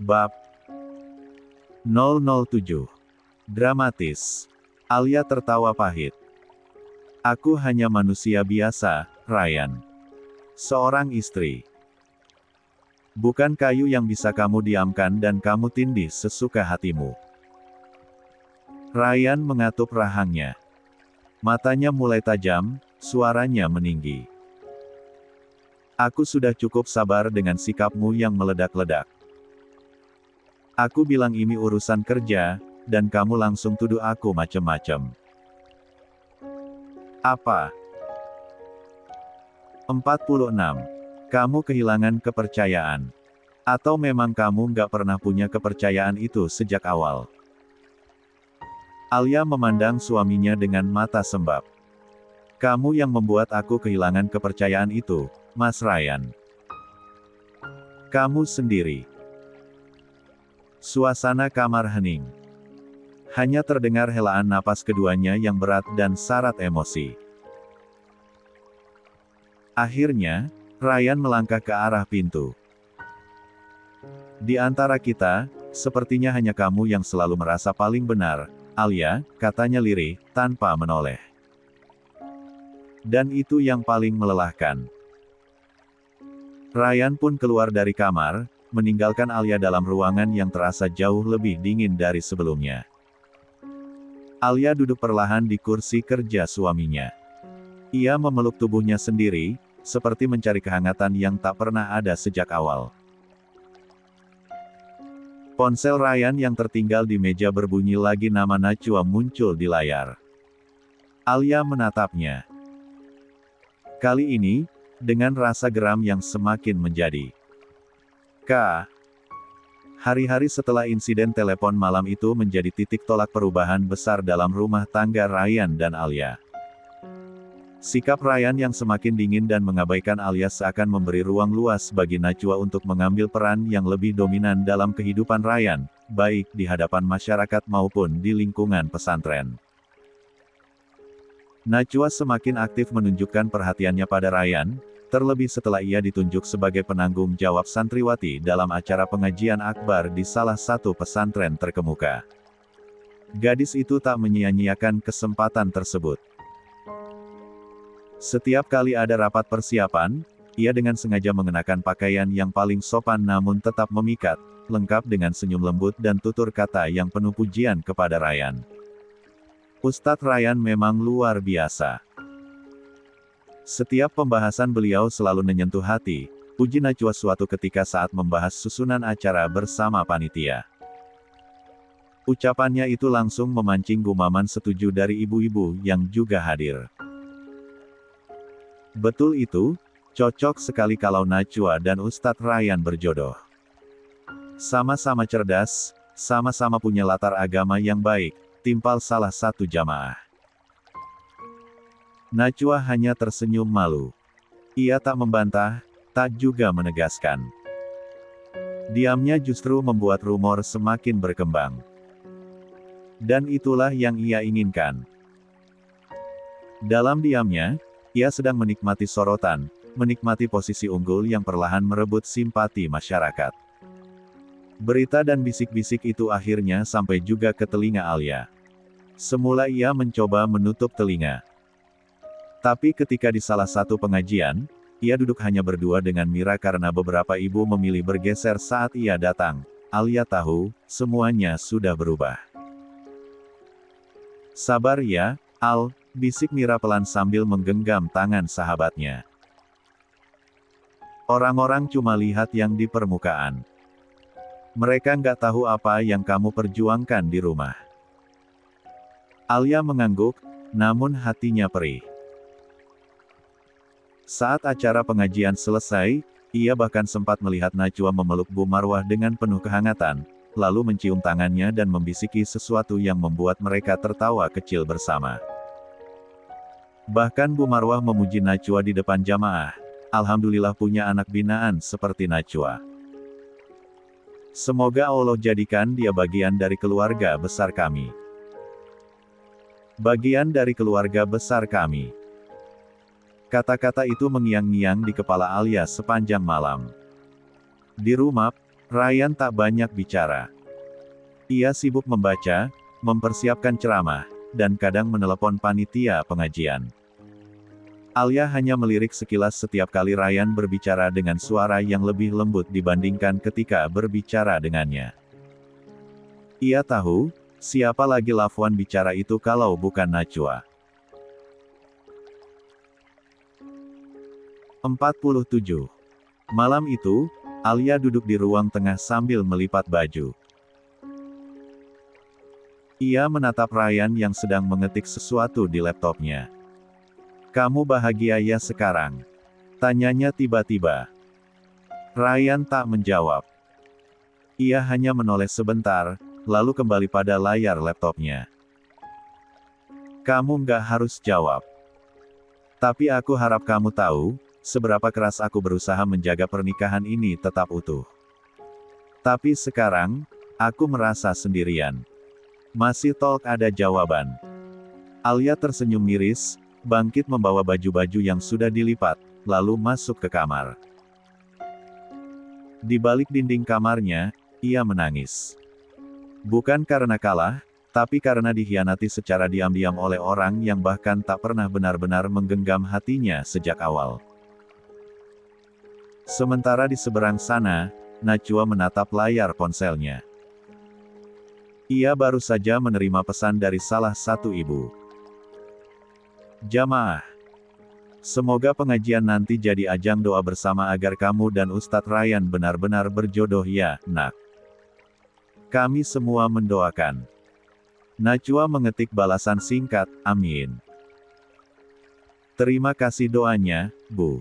Bab 007. Dramatis. Alia tertawa pahit. Aku hanya manusia biasa, Ryan. Seorang istri. Bukan kayu yang bisa kamu diamkan dan kamu tindih sesuka hatimu. Ryan mengatup rahangnya. Matanya mulai tajam, suaranya meninggi. Aku sudah cukup sabar dengan sikapmu yang meledak-ledak. Aku bilang ini urusan kerja, dan kamu langsung tuduh aku macem-macem. Apa? 46. Kamu kehilangan kepercayaan. Atau memang kamu nggak pernah punya kepercayaan itu sejak awal? Alia memandang suaminya dengan mata sembab. Kamu yang membuat aku kehilangan kepercayaan itu, Mas Ryan. Kamu sendiri. Suasana kamar hening. Hanya terdengar helaan napas keduanya yang berat dan syarat emosi. Akhirnya, Ryan melangkah ke arah pintu. Di antara kita, sepertinya hanya kamu yang selalu merasa paling benar, Alia, katanya lirih, tanpa menoleh. Dan itu yang paling melelahkan. Ryan pun keluar dari kamar, meninggalkan Alia dalam ruangan yang terasa jauh lebih dingin dari sebelumnya. Alia duduk perlahan di kursi kerja suaminya. Ia memeluk tubuhnya sendiri, seperti mencari kehangatan yang tak pernah ada sejak awal. Ponsel Ryan yang tertinggal di meja berbunyi lagi, nama Najwa muncul di layar. Alia menatapnya. Kali ini, dengan rasa geram yang semakin menjadi. Hari-hari setelah insiden telepon malam itu menjadi titik tolak perubahan besar dalam rumah tangga Ryan dan Alia. Sikap Ryan yang semakin dingin dan mengabaikan Alia seakan memberi ruang luas bagi Najwa untuk mengambil peran yang lebih dominan dalam kehidupan Ryan, baik di hadapan masyarakat maupun di lingkungan pesantren. Najwa semakin aktif menunjukkan perhatiannya pada Ryan, terlebih setelah ia ditunjuk sebagai penanggung jawab santriwati dalam acara pengajian akbar di salah satu pesantren terkemuka. Gadis itu tak menyia-nyiakan kesempatan tersebut. Setiap kali ada rapat persiapan, ia dengan sengaja mengenakan pakaian yang paling sopan namun tetap memikat, lengkap dengan senyum lembut dan tutur kata yang penuh pujian kepada Ryan. Ustadz Ryan memang luar biasa. Setiap pembahasan beliau selalu menyentuh hati, puji Najwa suatu ketika saat membahas susunan acara bersama panitia. Ucapannya itu langsung memancing gumaman setuju dari ibu-ibu yang juga hadir. Betul itu, cocok sekali kalau Najwa dan Ustadz Ryan berjodoh. Sama-sama cerdas, sama-sama punya latar agama yang baik, timpal salah satu jamaah. Najwa hanya tersenyum malu. Ia tak membantah, tak juga menegaskan. Diamnya justru membuat rumor semakin berkembang. Dan itulah yang ia inginkan. Dalam diamnya, ia sedang menikmati sorotan, menikmati posisi unggul yang perlahan merebut simpati masyarakat. Berita dan bisik-bisik itu akhirnya sampai juga ke telinga Alia. Semula ia mencoba menutup telinga. Tapi ketika di salah satu pengajian, ia duduk hanya berdua dengan Mira karena beberapa ibu memilih bergeser saat ia datang. Alia tahu, semuanya sudah berubah. Sabar ya, Al, bisik Mira pelan sambil menggenggam tangan sahabatnya. Orang-orang cuma lihat yang di permukaan. Mereka nggak tahu apa yang kamu perjuangkan di rumah. Alia mengangguk, namun hatinya perih. Saat acara pengajian selesai, ia bahkan sempat melihat Najwa memeluk Bu Marwah dengan penuh kehangatan, lalu mencium tangannya dan membisiki sesuatu yang membuat mereka tertawa kecil bersama. Bahkan Bu Marwah memuji Najwa di depan jamaah. Alhamdulillah punya anak binaan seperti Najwa. Semoga Allah jadikan dia bagian dari keluarga besar kami. Bagian dari keluarga besar kami. Kata-kata itu mengiang-ngiang di kepala Alia sepanjang malam. Di rumah, Ryan tak banyak bicara. Ia sibuk membaca, mempersiapkan ceramah, dan kadang menelepon panitia pengajian. Alia hanya melirik sekilas setiap kali Ryan berbicara dengan suara yang lebih lembut dibandingkan ketika berbicara dengannya. Ia tahu, siapa lagi lawan bicara itu kalau bukan Najwa. 47. Malam itu, Alia duduk di ruang tengah sambil melipat baju. Ia menatap Ryan yang sedang mengetik sesuatu di laptopnya. "Kamu bahagia ya sekarang?" tanyanya tiba-tiba. Ryan tak menjawab. Ia hanya menoleh sebentar, lalu kembali pada layar laptopnya. "Kamu nggak harus jawab. Tapi aku harap kamu tahu, seberapa keras aku berusaha menjaga pernikahan ini tetap utuh. Tapi sekarang, aku merasa sendirian." "Masih talk ada jawaban." Alia tersenyum miris, bangkit membawa baju-baju yang sudah dilipat, lalu masuk ke kamar. Di balik dinding kamarnya, ia menangis. Bukan karena kalah, tapi karena dikhianati secara diam-diam oleh orang yang bahkan tak pernah benar-benar menggenggam hatinya sejak awal. Sementara di seberang sana, Najwa menatap layar ponselnya. Ia baru saja menerima pesan dari salah satu ibu. "Jamaah, semoga pengajian nanti jadi ajang doa bersama agar kamu dan Ustadz Ryan benar-benar berjodoh ya, nak. Kami semua mendoakan." Najwa mengetik balasan singkat, "Amin. Terima kasih doanya, Bu.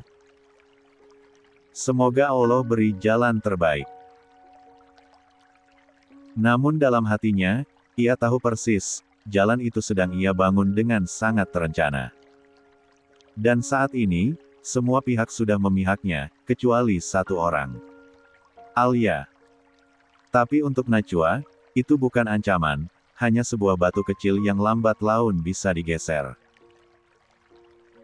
Semoga Allah beri jalan terbaik." Namun dalam hatinya, ia tahu persis, jalan itu sedang ia bangun dengan sangat terencana. Dan saat ini, semua pihak sudah memihaknya, kecuali satu orang. Alia. Tapi untuk Najwa, itu bukan ancaman, hanya sebuah batu kecil yang lambat laun bisa digeser.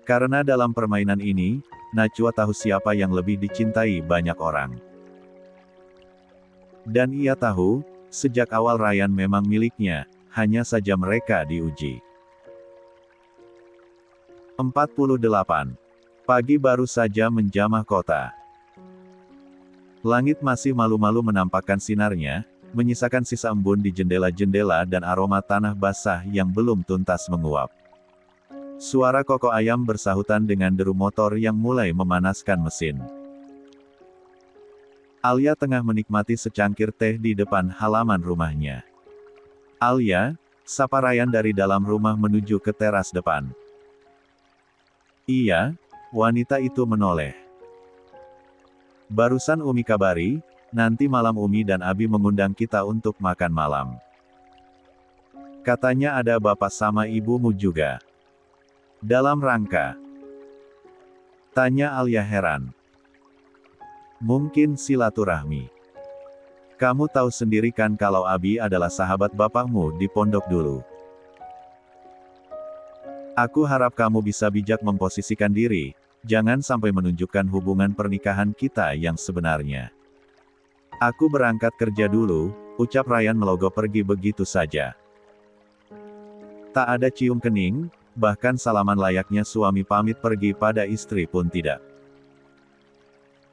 Karena dalam permainan ini, Najwa tahu siapa yang lebih dicintai banyak orang. Dan ia tahu, sejak awal Ryan memang miliknya, hanya saja mereka diuji. 48. Pagi baru saja menjamah kota. Langit masih malu-malu menampakkan sinarnya, menyisakan sisa embun di jendela-jendela dan aroma tanah basah yang belum tuntas menguap. Suara kokok ayam bersahutan dengan deru motor yang mulai memanaskan mesin. Alia tengah menikmati secangkir teh di depan halaman rumahnya. "Alia," sapa Ryan dari dalam rumah menuju ke teras depan. "Iya," wanita itu menoleh. "Barusan Umi kabari, nanti malam Umi dan Abi mengundang kita untuk makan malam. Katanya ada bapak sama ibumu juga." "Dalam rangka?" tanya Alia heran. "Mungkin silaturahmi. Kamu tahu sendiri kan kalau Abi adalah sahabat bapakmu di pondok dulu. Aku harap kamu bisa bijak memposisikan diri, jangan sampai menunjukkan hubungan pernikahan kita yang sebenarnya. Aku berangkat kerja dulu," ucap Ryan melogo pergi begitu saja. Tak ada cium kening, bahkan salaman layaknya suami pamit pergi pada istri pun tidak.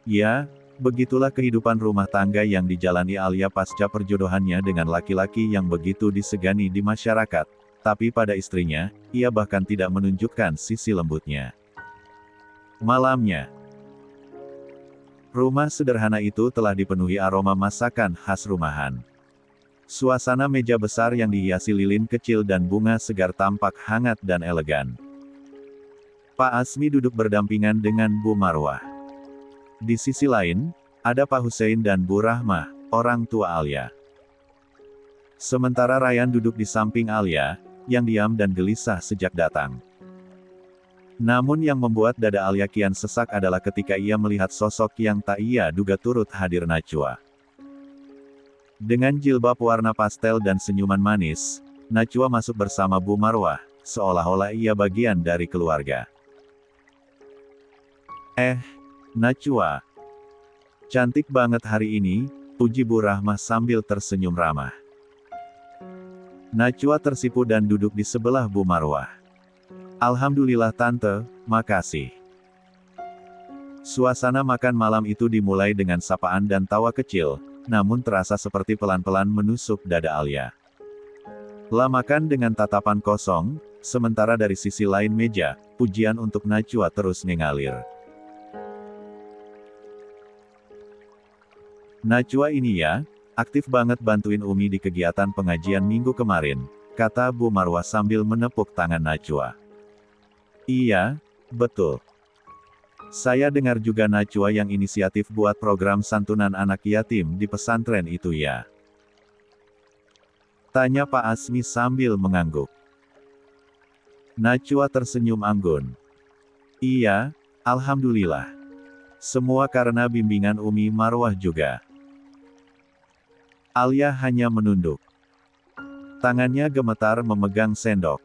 Ya, begitulah kehidupan rumah tangga yang dijalani Alia pasca perjodohannya dengan laki-laki yang begitu disegani di masyarakat, tapi pada istrinya, ia bahkan tidak menunjukkan sisi lembutnya. Malamnya, rumah sederhana itu telah dipenuhi aroma masakan khas rumahan. Suasana meja besar yang dihiasi lilin kecil dan bunga segar tampak hangat dan elegan. Pak Asmi duduk berdampingan dengan Bu Marwah. Di sisi lain, ada Pak Hussein dan Bu Rahmah, orang tua Alia. Sementara Ryan duduk di samping Alia, yang diam dan gelisah sejak datang. Namun yang membuat dada Alia kian sesak adalah ketika ia melihat sosok yang tak ia duga turut hadir Najwa. Dengan jilbab warna pastel dan senyuman manis, Najwa masuk bersama Bu Marwah, seolah-olah ia bagian dari keluarga. Najwa. Cantik banget hari ini, Puji Bu Rahmah sambil tersenyum ramah. Najwa tersipu dan duduk di sebelah Bu Marwah. Alhamdulillah Tante, makasih. Suasana makan malam itu dimulai dengan sapaan dan tawa kecil, namun terasa seperti pelan-pelan menusuk dada Alia. Lah makan dengan tatapan kosong, sementara dari sisi lain meja, pujian untuk Najwa terus mengalir. Najwa ini ya, aktif banget bantuin Umi di kegiatan pengajian minggu kemarin, kata Bu Marwah sambil menepuk tangan Najwa. Iya, betul. Saya dengar juga Najwa yang inisiatif buat program santunan anak yatim di pesantren itu ya? Tanya Pak Asmi sambil mengangguk. Najwa tersenyum anggun. Iya, alhamdulillah. Semua karena bimbingan Umi Marwah juga. Alia hanya menunduk. Tangannya gemetar memegang sendok.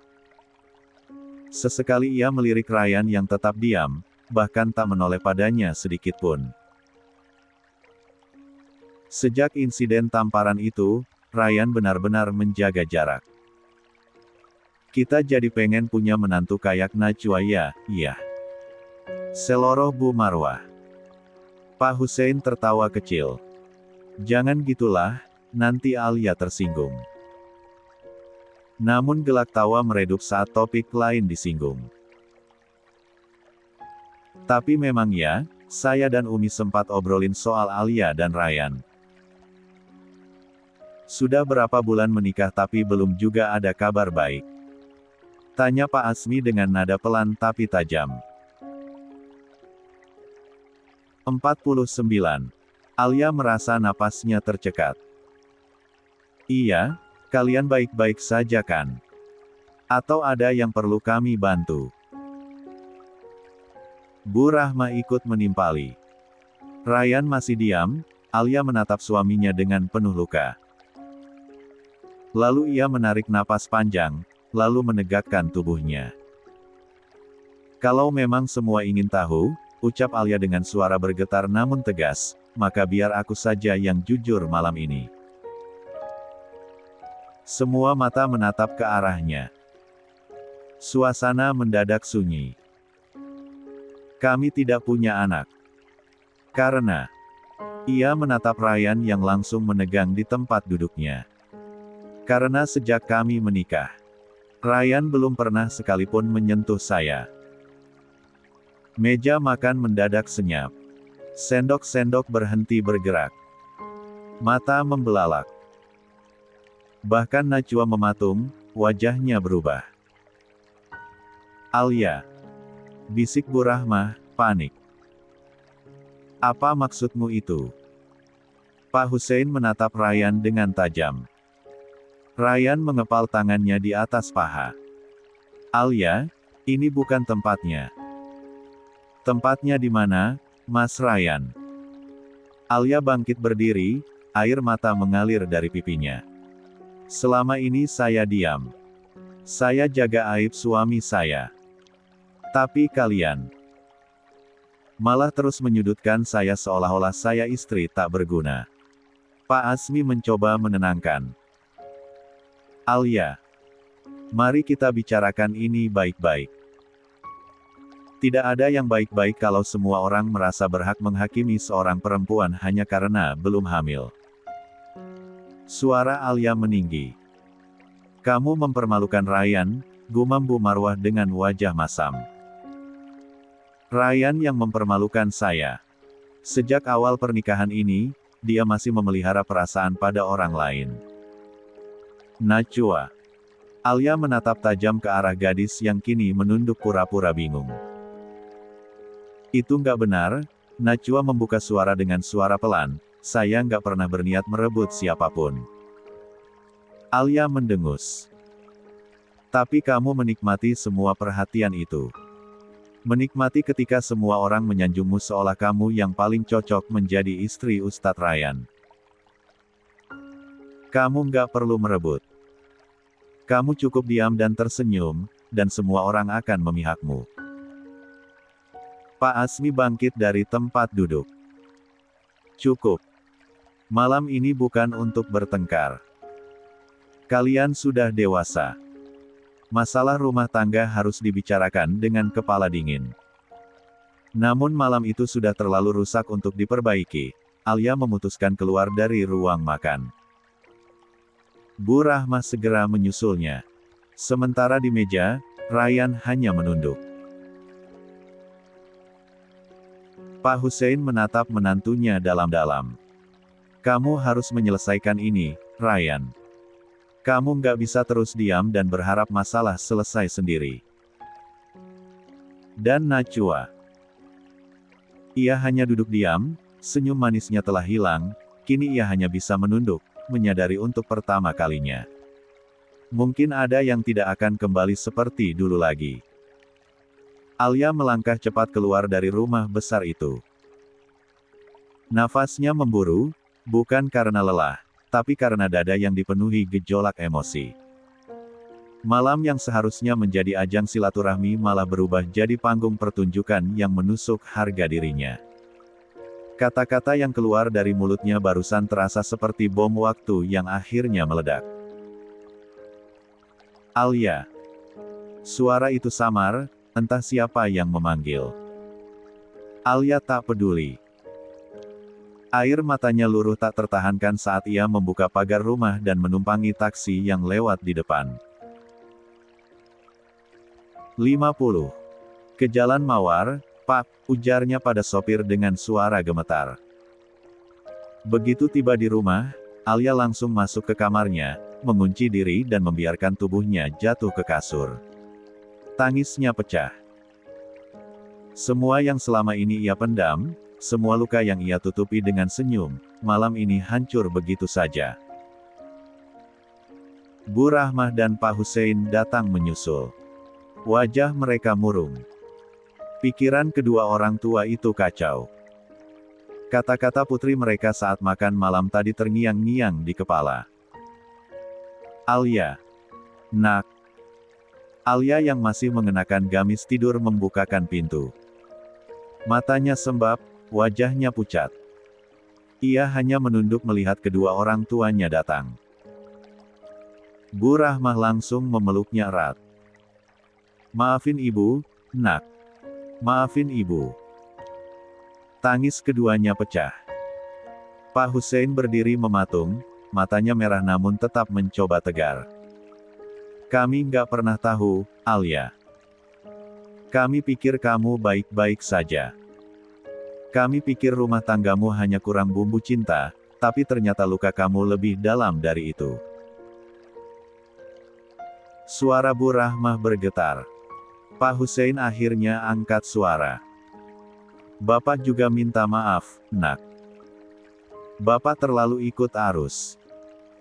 Sesekali ia melirik Ryan yang tetap diam, bahkan tak menoleh padanya sedikitpun. Sejak insiden tamparan itu, Ryan benar-benar menjaga jarak. Kita jadi pengen punya menantu kayak Najwa ya, iya. Seloroh Bu Marwah. Pak Hussein tertawa kecil. Jangan gitulah, nanti Alia tersinggung. Namun gelak tawa meredup saat topik lain disinggung. Tapi memang ya, saya dan Umi sempat obrolin soal Alia dan Ryan. Sudah berapa bulan menikah tapi belum juga ada kabar baik. Tanya Pak Asmi dengan nada pelan tapi tajam. 49. Alia merasa napasnya tercekat. Iya, kalian baik-baik saja kan? Atau ada yang perlu kami bantu? Bu Rahma ikut menimpali. Ryan masih diam, Alia menatap suaminya dengan penuh luka. Lalu ia menarik napas panjang, lalu menegakkan tubuhnya. Kalau memang semua ingin tahu, ucap Alia dengan suara bergetar namun tegas, maka biar aku saja yang jujur malam ini. Semua mata menatap ke arahnya. Suasana mendadak sunyi. Kami tidak punya anak. Karena, ia menatap Ryan yang langsung menegang di tempat duduknya. Karena sejak kami menikah, Ryan belum pernah sekalipun menyentuh saya. Meja makan mendadak senyap. Sendok-sendok berhenti bergerak. Mata membelalak. Bahkan Najwa mematung, wajahnya berubah. Alia. Bisik Bu Rahmah, panik. Apa maksudmu itu? Pak Hussein menatap Ryan dengan tajam. Ryan mengepal tangannya di atas paha. Alia, ini bukan tempatnya. Tempatnya di mana, Mas Ryan? Alia bangkit berdiri, air mata mengalir dari pipinya. Selama ini saya diam. Saya jaga aib suami saya. Tapi kalian malah terus menyudutkan saya seolah-olah saya istri tak berguna. Pak Asmi mencoba menenangkan. Alia, mari kita bicarakan ini baik-baik. Tidak ada yang baik-baik kalau semua orang merasa berhak menghakimi seorang perempuan hanya karena belum hamil. Suara Alia meninggi. Kamu mempermalukan Ryan, gumam Bu Marwah dengan wajah masam. Ryan yang mempermalukan saya. Sejak awal pernikahan ini, dia masih memelihara perasaan pada orang lain. Najwa. Alia menatap tajam ke arah gadis yang kini menunduk pura-pura bingung. Itu nggak benar, Najwa membuka suara dengan suara pelan. Saya nggak pernah berniat merebut siapapun. Alia mendengus. Tapi kamu menikmati semua perhatian itu. Menikmati ketika semua orang menyanjungmu seolah kamu yang paling cocok menjadi istri Ustadz Ryan. Kamu nggak perlu merebut. Kamu cukup diam dan tersenyum, dan semua orang akan memihakmu. Pak Asmi bangkit dari tempat duduk. Cukup. Malam ini bukan untuk bertengkar. Kalian sudah dewasa. Masalah rumah tangga harus dibicarakan dengan kepala dingin. Namun malam itu sudah terlalu rusak untuk diperbaiki. Alia memutuskan keluar dari ruang makan. Bu Rahma segera menyusulnya. Sementara di meja, Ryan hanya menunduk. Pak Hussein menatap menantunya dalam-dalam. Kamu harus menyelesaikan ini, Ryan. Kamu nggak bisa terus diam dan berharap masalah selesai sendiri. Dan Najwa. Ia hanya duduk diam, senyum manisnya telah hilang, kini ia hanya bisa menunduk, menyadari untuk pertama kalinya. Mungkin ada yang tidak akan kembali seperti dulu lagi. Alia melangkah cepat keluar dari rumah besar itu. Nafasnya memburu, bukan karena lelah, tapi karena dada yang dipenuhi gejolak emosi. Malam yang seharusnya menjadi ajang silaturahmi malah berubah jadi panggung pertunjukan yang menusuk harga dirinya. Kata-kata yang keluar dari mulutnya barusan terasa seperti bom waktu yang akhirnya meledak. Alia. Suara itu samar, entah siapa yang memanggil. Alia tak peduli. Air matanya luruh tak tertahankan saat ia membuka pagar rumah dan menumpangi taksi yang lewat di depan. 50. Ke Jalan Mawar, Pak, ujarnya pada sopir dengan suara gemetar. Begitu tiba di rumah, Alia langsung masuk ke kamarnya, mengunci diri dan membiarkan tubuhnya jatuh ke kasur. Tangisnya pecah. Semua yang selama ini ia pendam, semua luka yang ia tutupi dengan senyum, malam ini hancur begitu saja. Bu Rahmah dan Pak Hussein datang menyusul. Wajah mereka murung. Pikiran kedua orang tua itu kacau. Kata-kata putri mereka saat makan malam tadi terngiang-ngiang di kepala. Alia. Nak. Alia yang masih mengenakan gamis tidur membukakan pintu. Matanya sembab, wajahnya pucat. Ia hanya menunduk melihat kedua orang tuanya datang. Bu Rahmah langsung memeluknya erat. Maafin ibu, nak. Maafin ibu. Tangis keduanya pecah. Pak Hussein berdiri mematung, matanya merah namun tetap mencoba tegar. Kami nggak pernah tahu, Alia. Kami pikir kamu baik-baik saja. Kami pikir rumah tanggamu hanya kurang bumbu cinta, tapi ternyata luka kamu lebih dalam dari itu. Suara Bu Rahmah bergetar. Pak Hussein akhirnya angkat suara. Bapak juga minta maaf, nak. Bapak terlalu ikut arus.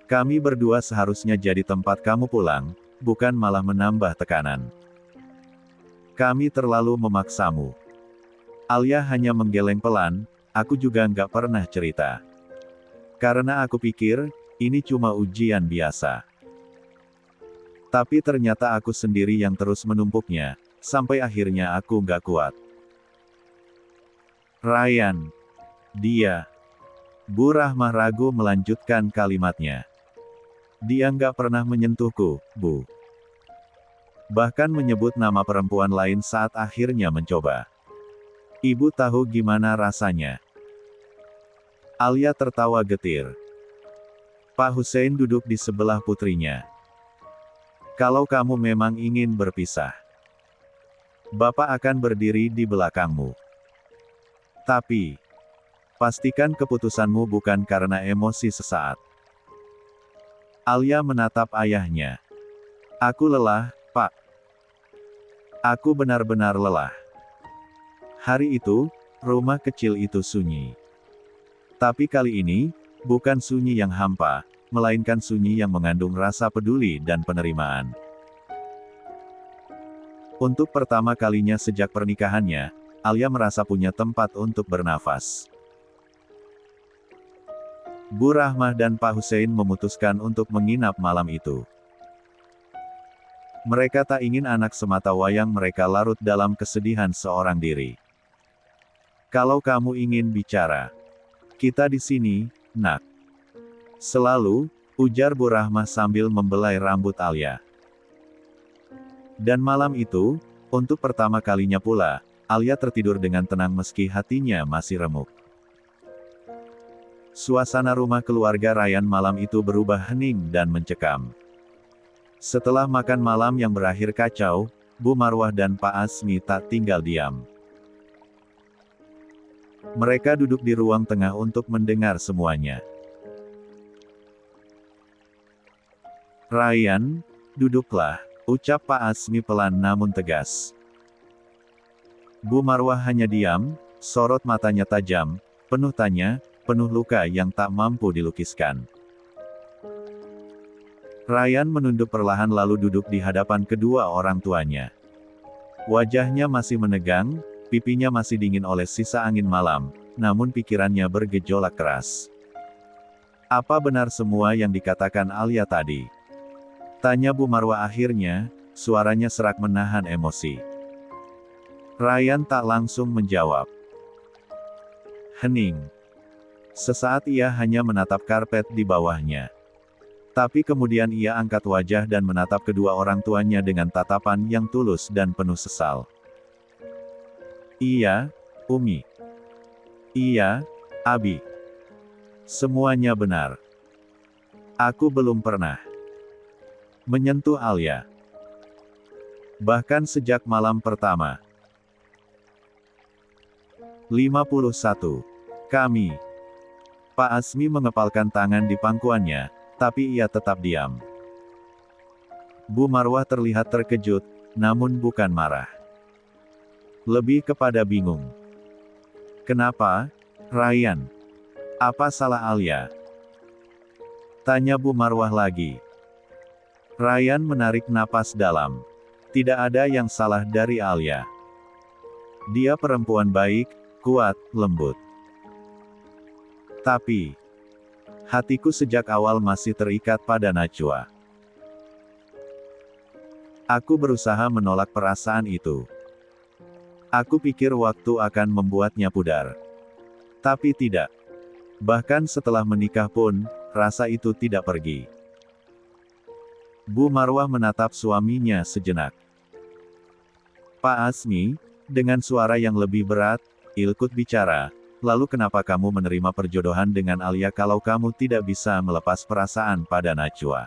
Kami berdua seharusnya jadi tempat kamu pulang, bukan malah menambah tekanan. Kami terlalu memaksamu. Alia hanya menggeleng pelan, aku juga nggak pernah cerita. Karena aku pikir, ini cuma ujian biasa. Tapi ternyata aku sendiri yang terus menumpuknya, sampai akhirnya aku nggak kuat. Ryan. Dia. Bu Rahmah ragu melanjutkan kalimatnya. Dia nggak pernah menyentuhku, Bu. Bahkan menyebut nama perempuan lain saat akhirnya mencoba. Ibu tahu gimana rasanya. Alia tertawa getir. Pak Hussein duduk di sebelah putrinya. Kalau kamu memang ingin berpisah, Bapak akan berdiri di belakangmu. Tapi, pastikan keputusanmu bukan karena emosi sesaat. Alia menatap ayahnya. Aku lelah, Pak. Aku benar-benar lelah. Hari itu, rumah kecil itu sunyi. Tapi kali ini, bukan sunyi yang hampa, melainkan sunyi yang mengandung rasa peduli dan penerimaan. Untuk pertama kalinya sejak pernikahannya, Alia merasa punya tempat untuk bernafas. Bu Rahmah dan Pak Hussein memutuskan untuk menginap malam itu. Mereka tak ingin anak semata wayang mereka larut dalam kesedihan seorang diri. Kalau kamu ingin bicara, kita di sini, nak. Selalu, ujar Bu Rahmah sambil membelai rambut Alia. Dan malam itu, untuk pertama kalinya pula, Alia tertidur dengan tenang meski hatinya masih remuk. Suasana rumah keluarga Ryan malam itu berubah hening dan mencekam. Setelah makan malam yang berakhir kacau, Bu Marwah dan Pak Asmi tak tinggal diam. Mereka duduk di ruang tengah untuk mendengar semuanya. "Ryan, duduklah," ucap Pak Asmi pelan namun tegas. Bu Marwah hanya diam, sorot matanya tajam, penuh tanya, penuh luka yang tak mampu dilukiskan. Ryan menunduk perlahan lalu duduk di hadapan kedua orang tuanya. Wajahnya masih menegang, pipinya masih dingin oleh sisa angin malam, namun pikirannya bergejolak keras. "Apa benar semua yang dikatakan Alia tadi?" tanya Bu Marwah akhirnya, suaranya serak menahan emosi. Ryan tak langsung menjawab. Hening. Sesaat ia hanya menatap karpet di bawahnya. Tapi kemudian ia angkat wajah dan menatap kedua orang tuanya dengan tatapan yang tulus dan penuh sesal. "Iya, Umi. Iya, Abi. Semuanya benar. Aku belum pernah menyentuh Alia. Bahkan sejak malam pertama." 51. Kami. Pak Asmi mengepalkan tangan di pangkuannya, tapi ia tetap diam. Bu Marwah terlihat terkejut, namun bukan marah. Lebih kepada bingung. "Kenapa, Ryan? Apa salah Alia?" tanya Bu Marwah lagi. Ryan menarik napas dalam. Tidak ada yang salah dari Alia. Dia perempuan baik, kuat, lembut. Tapi, hatiku sejak awal masih terikat pada Najwa. Aku berusaha menolak perasaan itu. Aku pikir waktu akan membuatnya pudar. Tapi tidak. Bahkan setelah menikah pun, rasa itu tidak pergi. Bu Marwah menatap suaminya sejenak. "Pak Asmi," dengan suara yang lebih berat, ilkut bicara, "lalu kenapa kamu menerima perjodohan dengan Alia kalau kamu tidak bisa melepas perasaan pada Najwa?"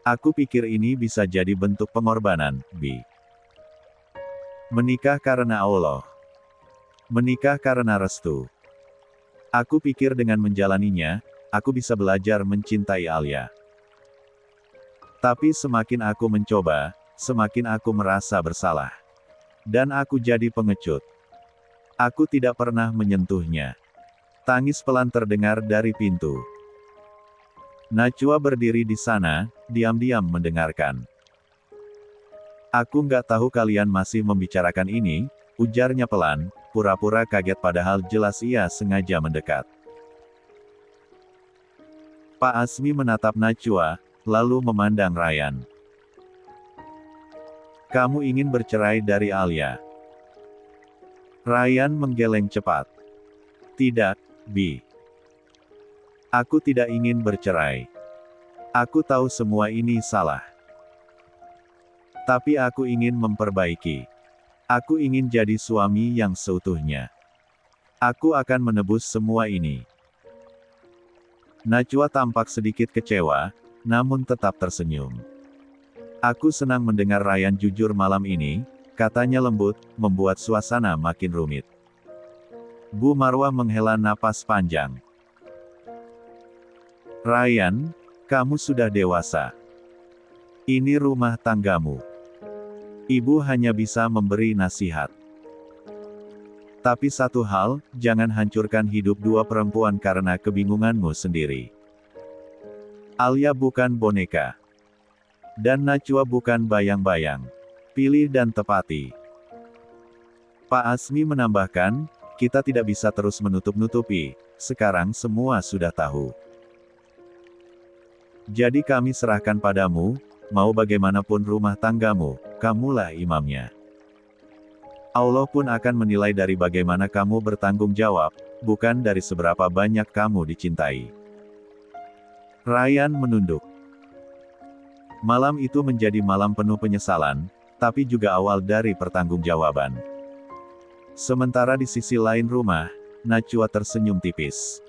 "Aku pikir ini bisa jadi bentuk pengorbanan, Bi. Menikah karena Allah. Menikah karena restu. Aku pikir dengan menjalaninya, aku bisa belajar mencintai Alia. Tapi semakin aku mencoba, semakin aku merasa bersalah. Dan aku jadi pengecut. Aku tidak pernah menyentuhnya." Tangis pelan terdengar dari pintu. Najwa berdiri di sana, diam-diam mendengarkan. "Aku nggak tahu kalian masih membicarakan ini," ujarnya pelan, pura-pura kaget padahal jelas ia sengaja mendekat. Pak Asmi menatap Najwa, lalu memandang Ryan. "Kamu ingin bercerai dari Alia?" Ryan menggeleng cepat. "Tidak, Bi. Aku tidak ingin bercerai. Aku tahu semua ini salah. Tapi aku ingin memperbaiki. Aku ingin jadi suami yang seutuhnya. Aku akan menebus semua ini." Najwa tampak sedikit kecewa, namun tetap tersenyum. "Aku senang mendengar Ryan jujur malam ini," katanya lembut, membuat suasana makin rumit. Bu Marwah menghela napas panjang. "Ryan, kamu sudah dewasa. Ini rumah tanggamu. Ibu hanya bisa memberi nasihat. Tapi satu hal, jangan hancurkan hidup dua perempuan karena kebingunganmu sendiri. Alia bukan boneka. Dan Najwa bukan bayang-bayang. Pilih dan tepati." Pak Asmi menambahkan, "Kita tidak bisa terus menutup-nutupi, sekarang semua sudah tahu. Jadi kami serahkan padamu, mau bagaimanapun rumah tanggamu, kamulah imamnya. Allah pun akan menilai dari bagaimana kamu bertanggung jawab, bukan dari seberapa banyak kamu dicintai." Ryan menunduk. Malam itu menjadi malam penuh penyesalan, tapi juga awal dari pertanggungjawaban. Sementara di sisi lain rumah, Najwa tersenyum tipis.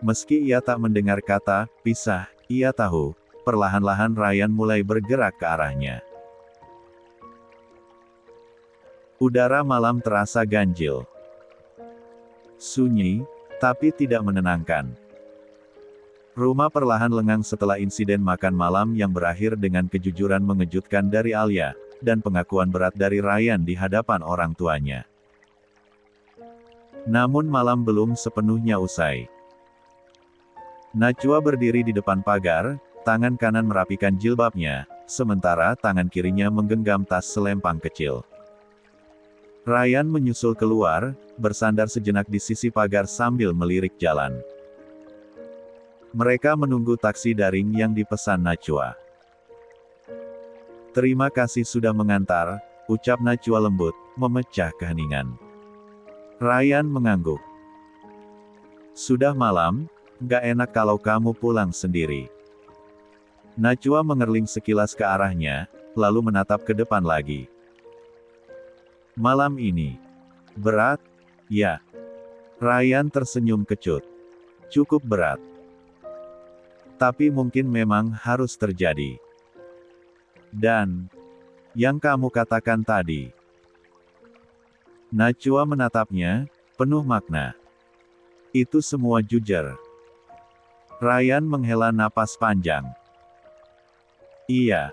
Meski ia tak mendengar kata pisah, ia tahu, perlahan-lahan Ryan mulai bergerak ke arahnya. Udara malam terasa ganjil. Sunyi, tapi tidak menenangkan. Rumah perlahan lengang setelah insiden makan malam yang berakhir dengan kejujuran mengejutkan dari Alia, dan pengakuan berat dari Ryan di hadapan orang tuanya. Namun malam belum sepenuhnya usai. Najwa berdiri di depan pagar, tangan kanan merapikan jilbabnya, sementara tangan kirinya menggenggam tas selempang kecil. Ryan menyusul keluar, bersandar sejenak di sisi pagar sambil melirik jalan. Mereka menunggu taksi daring yang dipesan Najwa. "Terima kasih sudah mengantar," ucap Najwa lembut, memecah keheningan. Ryan mengangguk. "Sudah malam, gak enak kalau kamu pulang sendiri." Najwa mengerling sekilas ke arahnya, lalu menatap ke depan lagi. "Malam ini berat, ya?" Ryan tersenyum kecut. "Cukup berat. Tapi mungkin memang harus terjadi. Dan yang kamu katakan tadi." Najwa menatapnya, penuh makna. "Itu semua jujur." Ryan menghela napas panjang. "Iya.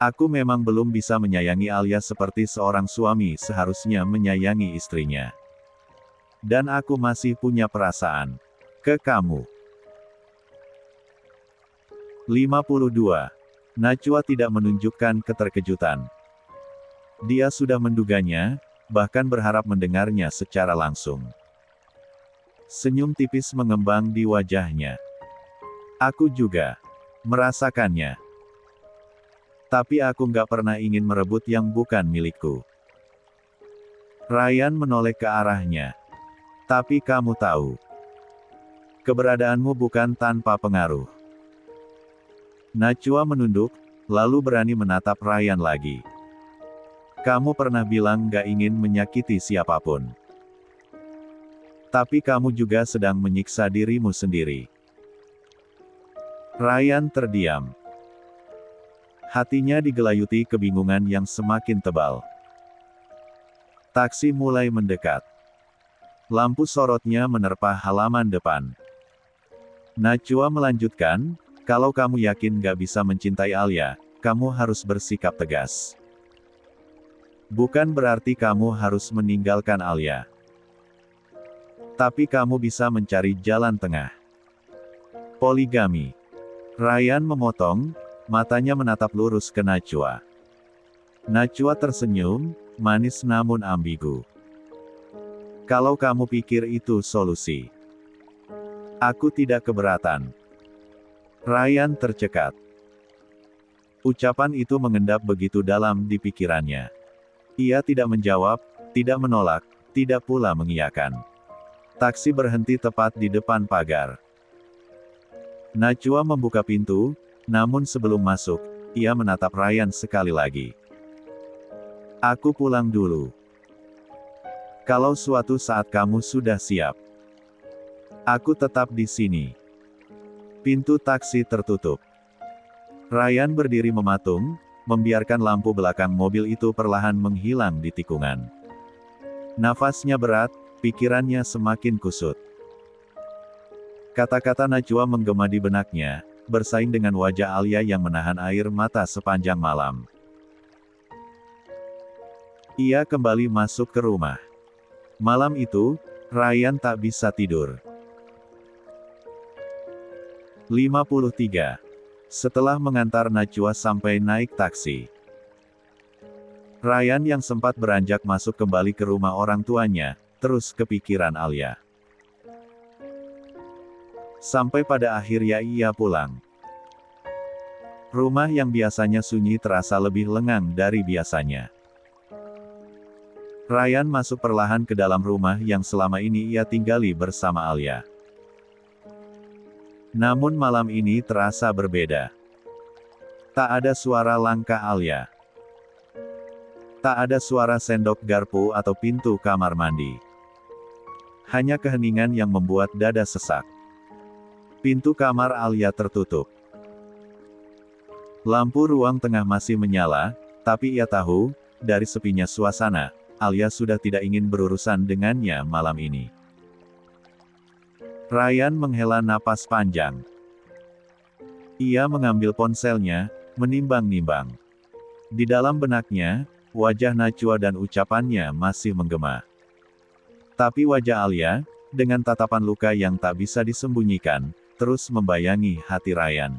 Aku memang belum bisa menyayangi Alia seperti seorang suami seharusnya menyayangi istrinya. Dan aku masih punya perasaan ke kamu." 52. Najwa tidak menunjukkan keterkejutan. Dia sudah menduganya, bahkan berharap mendengarnya secara langsung. Senyum tipis mengembang di wajahnya. "Aku juga merasakannya. Tapi aku nggak pernah ingin merebut yang bukan milikku." Ryan menoleh ke arahnya. "Tapi kamu tahu, keberadaanmu bukan tanpa pengaruh." Najwa menunduk, lalu berani menatap Ryan lagi. "Kamu pernah bilang gak ingin menyakiti siapapun. Tapi kamu juga sedang menyiksa dirimu sendiri." Ryan terdiam. Hatinya digelayuti kebingungan yang semakin tebal. Taksi mulai mendekat. Lampu sorotnya menerpa halaman depan. Najwa melanjutkan, "Kalau kamu yakin gak bisa mencintai Alia, kamu harus bersikap tegas. Bukan berarti kamu harus meninggalkan Alia. Tapi kamu bisa mencari jalan tengah. Poligami." Ryan memotong, matanya menatap lurus ke Najwa. Najwa tersenyum, manis namun ambigu. "Kalau kamu pikir itu solusi, aku tidak keberatan." Ryan tercekat. Ucapan itu mengendap begitu dalam di pikirannya. Ia tidak menjawab, tidak menolak, tidak pula mengiyakan. Taksi berhenti tepat di depan pagar. Najwa membuka pintu, namun sebelum masuk, ia menatap Ryan sekali lagi. "Aku pulang dulu. Kalau suatu saat kamu sudah siap, aku tetap di sini." Pintu taksi tertutup. Ryan berdiri mematung, membiarkan lampu belakang mobil itu perlahan menghilang di tikungan. Nafasnya berat, pikirannya semakin kusut. Kata-kata Najwa menggema di benaknya, bersaing dengan wajah Alia yang menahan air mata sepanjang malam. Ia kembali masuk ke rumah. Malam itu, Ryan tak bisa tidur. 53. Setelah mengantar Najwa sampai naik taksi, Ryan yang sempat beranjak masuk kembali ke rumah orang tuanya, terus kepikiran Alia. Sampai pada akhirnya ia pulang. Rumah yang biasanya sunyi terasa lebih lengang dari biasanya. Ryan masuk perlahan ke dalam rumah yang selama ini ia tinggali bersama Alia. Namun malam ini terasa berbeda. Tak ada suara langkah Alia. Tak ada suara sendok garpu atau pintu kamar mandi. Hanya keheningan yang membuat dada sesak. Pintu kamar Alia tertutup. Lampu ruang tengah masih menyala, tapi ia tahu, dari sepinya suasana, Alia sudah tidak ingin berurusan dengannya malam ini. Ryan menghela napas panjang. Ia mengambil ponselnya, menimbang-nimbang. Di dalam benaknya, wajah Najwa dan ucapannya masih menggema. Tapi wajah Alia, dengan tatapan luka yang tak bisa disembunyikan, terus membayangi hati Ryan.